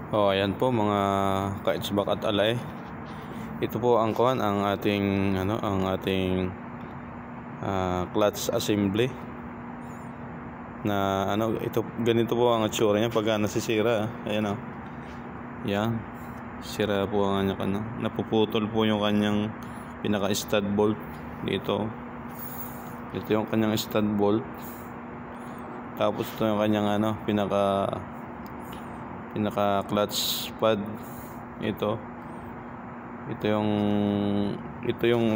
Ayan po mga kaitsbak at alay. Ito po ang ating clutch assembly na ito, ganito po ang itsura niya pag nasisira. Ayan yan, sira po ang napuputol po yung kanyang pinaka stud bolt dito. Ito yung kanyang stud bolt, tapos ito yung kanyang pinaka clutch pad. Ito yung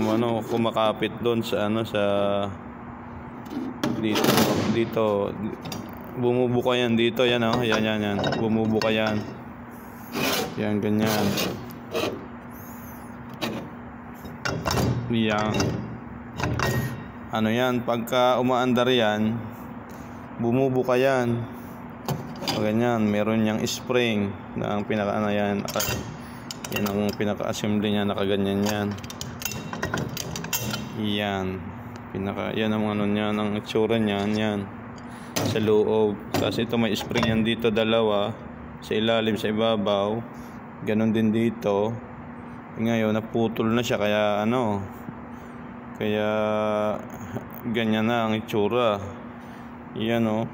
kumakapit doon sa dito bumubuka yan dito. Yan bumubuka yan ganyan. Yan pagka umaandar yan, bumubuka yan. Ganyan, meron niyang spring na ang pinaka yan ang pinaka-assembly niya, nakaganyan yan. Yan ang niya, ng itsura niyan, yan sa loob. Kasi ito may spring yan dito, dalawa sa ilalim, sa ibabaw. Ganon din dito. Ngayon naputol na siya, kaya kaya ganyan na ang itsura. Yan